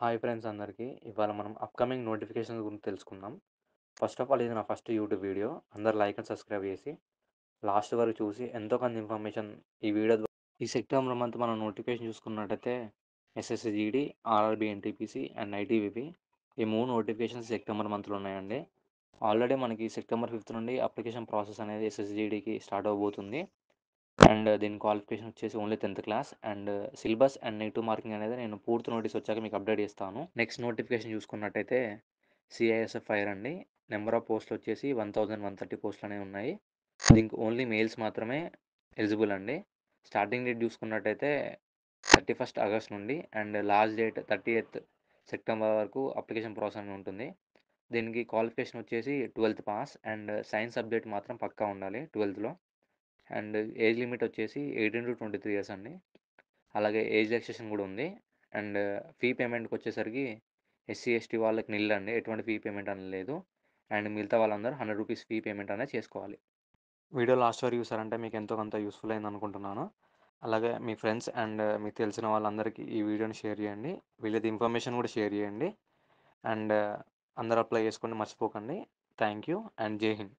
Hi friends అందరికీ. ఇవాళ మనం అప్‌కమింగ్ నోటిఫికేషన్స్ గురించి తెలుసుకుందాం. ఫస్ట్ ఆఫ్ ఆల్ ఇది నా ఫస్ట్ యూట్యూబ్ వీడియో. అందరూ లైక్ అండ్ సబ్స్క్రైబ్ చేసి, లాస్ట్ వరకు చూసి ఎంతో కొంత ఇన్ఫర్మేషన్ ఈ వీడియో ఈ సెప్టెంబర్ మంత్ మనం నోటిఫికేషన్ చూసుకున్నట్టయితే SSC GD, RRB NTPC and ITBP ఈ 3 నోటిఫికేషన్స్ సెప్టెంబర్ మంత్‌లో ఉన్నాయండి. ఆల్రెడీ మనకి సెప్టెంబర్ 5 నుండి అప్లికేషన్ ప్రాసెస్ అనేది ఎస్ఎస్‌సి జీడీకి స్టార్ట్ అవ్వబోతుంది. అండ్ దీని క్వాలిఫికేషన్ వచ్చేసి only 10th class and syllabus and negative marking అనేది నేను పూర్తి నోటీస్ వచ్చాక మీకు అప్డేట్ చేస్తాను. నెక్స్ట్ నోటిఫికేషన్ చూసుకున్నట్టయితే సిఐఎస్ఎఫ్ ఫైర్ అండి. నెంబర్ ఆఫ్ పోస్టులు వచ్చేసి 1130 పోస్టులు అనేవి ఉన్నాయి. దీనికి ఓన్లీ మెయిల్స్ మాత్రమే ఎలిజిబుల్ అండి. స్టార్టింగ్ డేట్ చూసుకున్నట్టయితే 31st ఆగస్ట్ నుండి and last date 30th September వరకు అప్లికేషన్ ప్రాసెస్ అని ఉంటుంది. దీనికి క్వాలిఫికేషన్ వచ్చేసి 12th pass and science subject మాత్రం పక్కా ఉండాలి 12థ్లో. అండ్ ఏజ్ లిమిట్ వచ్చేసి 18-23 ఇయర్స్ అండి. అలాగే ఏజ్ రిలాక్సేషన్ కూడా ఉంది. అండ్ ఫీ పేమెంట్కి వచ్చేసరికి ఎస్సీ ఎస్టీ వాళ్ళకి నిల్ అండి, ఎటువంటి ఫీ పేమెంట్ అనేది లేదు. అండ్ మిగతా వాళ్ళందరూ ₹100 ఫీ పేమెంట్ అనేది చేసుకోవాలి. వీడియో లాస్ట్ వరకు చూసారంటే మీకు ఎంతో కొంత యూస్ఫుల్ అయింది అనుకుంటున్నాను. అలాగే మీ ఫ్రెండ్స్ అండ్ మీకు తెలిసిన వాళ్ళందరికీ ఈ వీడియోని షేర్ చేయండి. వీళ్ళది ఇన్ఫర్మేషన్ కూడా షేర్ చేయండి. అండ్ అందరూ అప్లై చేసుకోండి, మర్చిపోకండి. థ్యాంక్ యూ అండ్ జై హింద్.